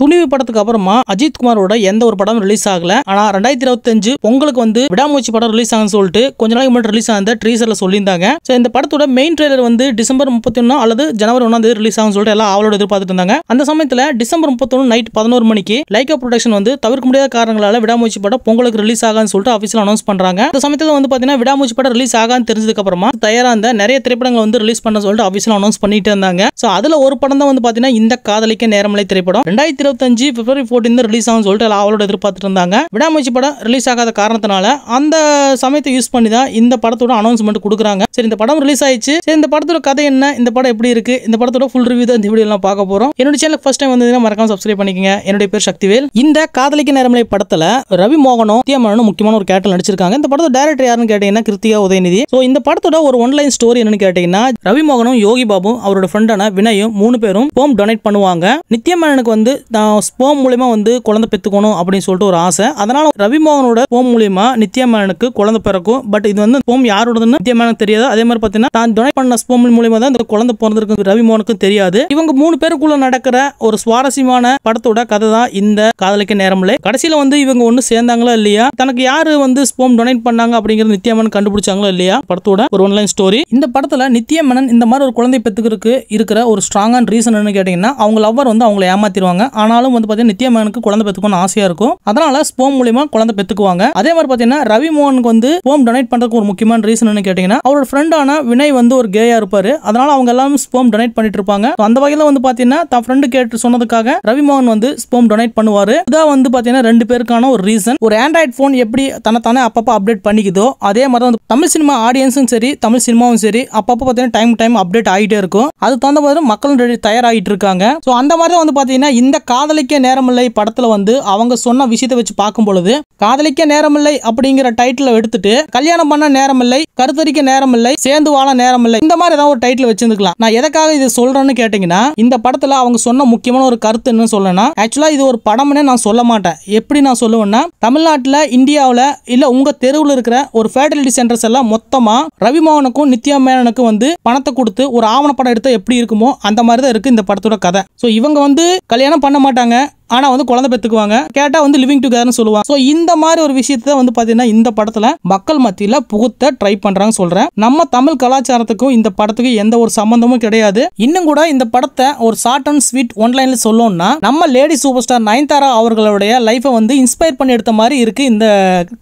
துணிவு படத்துக்கு அப்புறமா அஜித் குமாரோட எந்த ஒரு படம் ரிலீஸ் ஆகல. ஆனா 2025 பொங்கலுக்கு வந்து விடாமுயற்சி படம் ரிலீஸ் ஆகும்னு சொல்லிட்டு கொஞ்ச நாளைக்கு முன்னாடி ரிலீஸ் ஆன ட்ரீசர்ல சொல்லியிருந்தாங்க. இந்த படத்தோட மெயின் ட்ரெய்லர் வந்து டிசம்பர் 31 அல்லது ஜனவரி 1 ரிலீஸ் ஆகும்னு சொல்லிட்டு எல்லாம் ஆவலோட எதிர்பார்த்துட்டு இருந்தாங்க. அந்த சமயத்துல டிசம்பர் 31 நைட் 11 மணிக்கு லைகா ப்ரொடக்ஷன் வந்து தவிர்க்க முடியாத காரணங்களால விடாமுயற்சி படம் பொங்கலுக்கு ரிலீஸ் ஆகான்னு சொல்லிட்டு ஆஃபீஷியல் அனௌன்ஸ் பண்றாங்க. அந்த சமயத்துல வந்து பாத்தீங்கன்னா விடாமுயற்சி படம் ரிலீஸ் ஆகான்னு தெரிஞ்சதுக்கு அப்புறமா தயாரா இருந்த நிறைய திரைப்படங்கள் வந்து ரிலீஸ் பண்ண சொல்லிட்டு ஆஃபீஷியல் அனௌன்ஸ் பண்ணிட்டு இருந்தாங்க. அதுல ஒரு படம் தான் வந்து பாத்தீங்கன்னா இந்த காதலிக்க நேரமில்லை திரைப்படம் 2025 பிப்ரவரி 14 ரிலீஸ் ஆகும்னு சொல்லிட்டு அவளோட எதிர்பார்த்துட்டு இருந்தாங்க. விடாமுயற்சி படம் ரிலீஸ் ஆகாத காரணத்தினால அந்த சமயத்தை யூஸ் பண்ணி தான் இந்த படத்தோட அனௌன்ஸ்மெண்ட் கொடுக்குறாங்க. சரி, இந்த படம் ரிலீஸ் ஆயிடுச்சு. சரி, இந்த படத்தோட கதை என்ன, இந்த படம் எப்படி இருக்கு, இந்த படத்தோட ஃபுல் ரிவ்யூ தான் இந்த வீடியோ எல்லாம் பார்க்க போறோம். என்னோட சேனலுக்கு ஃபர்ஸ்ட் டைம் வந்தீங்கன்னா மறக்காம சப்ஸ்கிரைப் பண்ணிக்கங்க. என்னுடைய பேர் சக்திவேல். இந்த காதலிக்க நேரமில்லை படத்துல ரவி மோகனும் நித்யா மேனனும் முக்கியமான ஒரு கேரக்டர் நடிச்சிருக்காங்க. இந்த படத்தோட டைரக்டர் யாருன்னு கேட்டீங்கன்னா கிருத்திகா உதயநிதி. இந்த படத்தோட ஒரு ஒன்லைன் ஸ்டோரி என்னன்னு கேட்டீங்கன்னா ரவி மோகனும் யோகி பாபு அவரோட ஃப்ரெண்டான வினயும் 3 பேரும் ஸ்பெர்ம் டொனேட் பண்ணுவாங்க. நித்யா மேனனுக்கு வந்து ஸ்பெர்ம் மூலமா வந்து குழந்தை பெத்துக்கணும் அப்படின்னு சொல்லிட்டு ஒரு ஆசை. அதனால ரவி மோகனோட ஸ்பெர்ம் மூலமா நித்யா மேனனுக்கு குழந்தை பிறக்கும். பட் இது வந்து ஸ்பெர்ம் யாரோடதுன்னு நித்யா மேனனுக்கு தெரியாது. அதே மாதிரி பாத்தீங்கன்னா தான் டொனேட் பண்ண ஸ்பெர்ம் மூலமா தான் இந்த குழந்தை பிறந்திருக்கு ரவி மோகனுக்கு தெரியாது. இவங்க 3 பேருக்குள்ள நடக்கிற ஒரு சுவாரஸ்யமான படத்தோட கதை தான் இந்த காதலிக்க நேரமில்லை. கடைசியில வந்து இவங்க ஒண்ணு சேர்ந்தாங்களா இல்லையா, தனக்கு யாரு வந்து ஸ்பெர்ம் டொனேட் பண்ணாங்க அப்படிங்கறது நித்யா மேனன் கண்டுபிடிச்சாங்களா இல்லையா, படத்தோட ஒரு ஒன்லைன் ஸ்டோரி. இந்த படத்துல நித்யா மேனன் இந்த மாதிரி ஒரு குழந்தை பெத்துக்கிறதுக்கு இருக்கிற ஒரு ஸ்ட்ராங்கான ரீசன் என்ன கேட்டீங்கன்னா அவங்க லவ்வர் வந்து அவங்களை ஏமாத்திடுவாங்க. ஆனாலும் வந்து பாத்தீங்கன்னா நித்யா மேனனுக்கு குழந்தை பெத்துக்கணும்னு ஆசையா இருக்கும். அதனால ஸ்பெர்ம் மூலமா குழந்தை பெத்துக்குவாங்க. அதே மாதிரி பாத்தீங்கன்னா ரவி மோகனுக்கு வந்து ஸ்பெர்ம் டொனேட் பண்றதுக்கு ஒரு முக்கியமான ரீசன் என்ன கேட்டீங்கன்னா அவரோட ஃப்ரெண்டான வினய் வந்து ஒரு கேயா இருப்பாரு. அதனால அவங்க எல்லாம் ஸ்பெர்ம் டொனேட் பண்ணிட்டு இருப்பாங்க. அந்த வகையில வந்து பாத்தீங்கன்னா தான் ஃப்ரெண்டு கேட்டு சொன்னதுக்காக ரவி மோகன் வந்து ஸ்பெர்ம் டொனேட் பண்ணுவாரு. இதான் வந்து பாத்தீங்கன்னா 2 பேருக்கான ஒரு ரீசன். ஒரு ஆண்ட்ராய்டு போன் எப்படி தன்னை அப்பப்ப அப்டேட் பண்ணிக்குதோ அதே மாதிரி வந்து தமிழ் சினிமா ஆடியன்ஸும் சரி தமிழ் சினிமாவும் சரி அப்பப்ப பாத்தீங்கன்னா டைம் அப்டேட் ஆகிட்டே இருக்கும். அது தகுந்த மாதிரி மக்களும் தயாராகிட்டு இருக்காங்க. அந்த மாதிரி வந்து பாத்தீங்கன்னா இந்த காதலிக்க நேரமில்லை படத்துல வந்து அவங்க சொன்ன விஷயத்தை வச்சு பார்க்கும் பொழுது காதலிக்க நேரமில்லை அப்படிங்கிற டைட்டில் எடுத்துட்டு கல்யாணம் பண்ண நேரமில்லை, கருத்தரிக்க நேரமில்லை, சேர்ந்து வாழ நேரமில்லை, இந்த மாதிரி ஏதாவது ஒரு டைட்டில் வச்சிருந்துக்கலாம். நான் எதுக்காக இது சொல்றேன்னு கேட்டீங்கன்னா இந்த படத்துல அவங்க சொன்ன முக்கியமான ஒரு கருத்து என்ன சொல்லனா, ஆக்சுவலா இது ஒரு படம்னே நான் சொல்ல மாட்டேன். எப்படி நான் சொல்லுவேன்னா தமிழ்நாட்டுல இந்தியாவில் இல்ல உங்க தெருவில் இருக்கிற ஒரு ஃபெர்டிலிட்டி சென்டர்ஸ் எல்லாம் மொத்தமா ரவி மோகனுக்கும் நித்யா மேனனுக்கும் வந்து பணத்தை கொடுத்து ஒரு ஆவணப்படம் எடுத்தா எப்படி இருக்குமோ அந்த மாதிரி தான் இருக்கு இந்த படத்தோட கதை. இவங்க வந்து கல்யாணம் பண்ண மாட்டாங்க, ஆனா வந்து குழந்தை பெத்துக்குவாங்க. கேட்டா வந்து லிவிங் டுகெதர்னு சொல்லுவாங்க. இந்த மாதிரி ஒரு விஷயத்தை வந்து பாத்தீங்கன்னா இந்த படத்துல மக்கள் மத்தியில புகுத்த ட்ரை பண்றாங்க சொல்றேன். நம்ம தமிழ் கலாச்சாரத்துக்கும் இந்த படத்துக்கு எந்த ஒரு சம்பந்தமும் கிடையாது. இன்னும் கூட இந்த படத்தை ஒரு ஷார்ட் அண்ட் ஸ்வீட் ஒன்லைன்ல சொல்லணும்னா நம்ம லேடி சூப்பர் ஸ்டார் நயன்தாரா அவர்களுடைய லைஃபை வந்து இன்ஸ்பயர் பண்ணி எடுத்த மாதிரி இருக்கு இந்த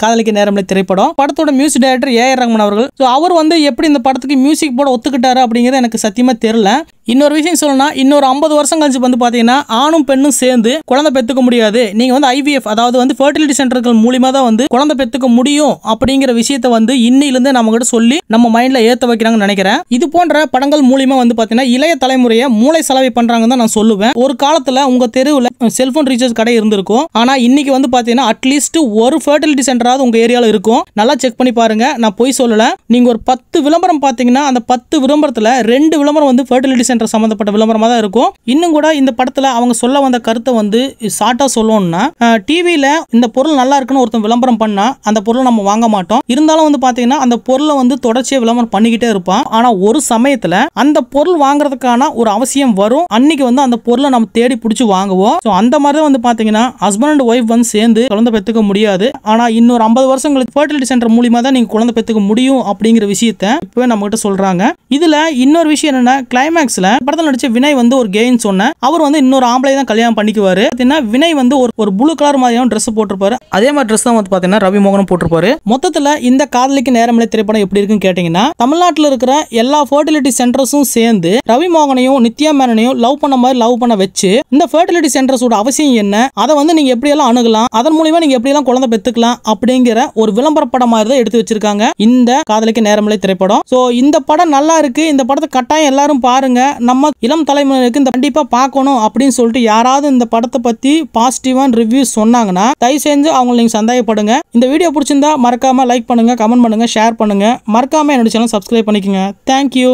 காதலிக்க நேரமில்லை திரைப்படம். படத்தோட music director A R Rahman அவர்கள். அவர் வந்து எப்படி இந்த படத்துக்கு மியூசிக் போட ஒத்துக்கிட்டாரு அப்படிங்கிறது எனக்கு சத்தியமா தெரியல. இன்னொரு விஷயம் சொல்லணும்னா இன்னொரு 50 வருஷம் கழிச்சு வந்து பாத்தீங்கன்னா ஆணும் பெண்ணும் சேர்ந்து குழந்தை பெத்துக்க முடியாது, நீங்க வந்து IVF அதாவது வந்து ஃபெர்டிலிட்டி சென்டர்கள் மூலமா தான் வந்து குழந்தை பெத்துக்க முடியும் அப்படிங்கிற விஷயத்தை வந்து இன்னிலிருந்து நம்ம கிட்ட சொல்லி நம்ம மைண்ட்ல ஏத்த வைக்கிறாங்கன்னு நினைக்கிறேன். இது போன்ற படங்கள் மூலமா வந்து பாத்தீங்கன்னா இளைய தலைமுறையை மூளை செலவை பண்றாங்கன்னு தான் நான் சொல்லுவேன். ஒரு காலத்துல உங்க தெருவுல செல்போன் ரீசார்ஜ் கடை இருந்திருக்கும். ஆனா இன்னைக்கு வந்து பாத்தீங்கன்னா அட்லீஸ்ட் ஒரு ஃபெர்டிலிட்டி சென்டராவது உங்க ஏரியால இருக்கும். நல்லா செக் பண்ணி பாருங்க, நான் போய் சொல்லல. நீங்க ஒரு 10 விளம்பரம் பாத்தீங்கன்னா அந்த 10 விளம்பரத்துல 2 விளம்பரம் வந்து ஃபெர்டிலிட்டி சென்டர் சம்பந்தப்பட்ட விளம்பரமா தான் இருக்கும். இன்னும் கூட இந்த படத்துல அவங்க சொல்ல வந்த கருத்தை வந்து ஷார்ட்டா சொல்லணும்னா டிவில இந்த பொருள் நல்லா இருக்குன்னு ஒருத்தன் விளம்பரம் பண்ணா அந்த பொருளை நம்ம வாங்க மாட்டோம். இருந்தாலும் வந்து பாத்தீங்கன்னா அந்த பொருளை வந்து தொடர்ச்சியா விளம்பரம் பண்ணிக்கிட்டே இருப்பான். ஆனா ஒரு சமயத்துல அந்த பொருள் வாங்குறதுக்கான ஒரு அவசியம் வரும். அன்னைக்கு வந்து அந்த பொருளை நம்ம தேடி பிடிச்சு வாங்குவோம். அந்த மாதிரி தான் வந்து பாத்தீங்கன்னா ஹஸ்பண்ட் அண்ட் ஒய்ஃப் வந்து சேர்ந்து குழந்தை பெத்துக்க முடியாது. ஆனா இன்னொரு 50 வருஷங்களுக்கு ஃபெர்டிலிட்டி சென்டர் மூலமா தான் நீங்க குழந்தை பெத்துக்க முடியும் அப்படிங்கிற விஷயத்தை இப்பவே நம்ம கிட்ட சொல்றாங்க. இதுல இன்னொரு விஷயம் என்னன்னா கிளைமேக்ஸ்ல படத்துல நடிச்ச வினய் வந்து ஒரு கேன்னு சொன்ன அவர் வந்து இன்னொரு ஆம்பளை தான் கல்யாணம் பண்ணிக்குவாரு. வினய் வந்து ஒரு ப்ளூ கலர் மாதிரியான ட்ரெஸ் போட்டிருப்பாரு. அதே மாதிரி ட்ரெஸ் தான் வந்து பாத்தீங்கன்னா ரவி மோகனும் போட்டிருப்பாரு. மொத்தத்துல இந்த காதலிக்க நேரமில்லை திரைப்படம் எப்படி இருக்குன்னு கேட்டீங்கன்னா தமிழ்நாட்டில் இருக்கிற எல்லா ஃபெர்டிலிட்டி சென்டர்ஸும் சேர்ந்து ரவி மோகனையும் நித்யா மேனனையும் லவ் பண்ண மாதிரி லவ் பண்ண வச்சு இந்த ஃபெர்டிலிட்டி சென்டர்ஸோட அவசியம் என்ன, அதை வந்து நீங்க எப்படி எல்லாம் அணுகலாம், அதன் மூலமா நீங்க எப்படி எல்லாம் குழந்தை பெத்துக்கலாம் அப்படிங்கிற ஒரு விளம்பர படம் மாதிரி தான் எடுத்து வச்சிருக்காங்க இந்த காதலிக்க நேரமில்லை திரைப்படம். இந்த படம் நல்லா இருக்கு. இந்த படத்தை கட்டாயம் எல்லாரும் பாருங்க. நம்ம இளம் தலைமுறைக்கு இந்த கண்டிப்பா பார்க்கணும் அப்படின்னு சொல்லிட்டு யாராவது இந்த படத்தை பத்தி பாசிட்டிவான ரிவ்யூ சொன்னாங்கன்னா தயவு செஞ்சு அவங்க நீங்க சந்தேகப்படுங்க. இந்த வீடியோ பிடிச்சிருந்தா மறக்காம லைக் பண்ணுங்க, கமெண்ட் பண்ணுங்க, ஷேர் பண்ணுங்க. மறக்காம என்னோட சேனல் சப்ஸ்கிரைப் பண்ணிக்கோங்க. தேங்க்யூ.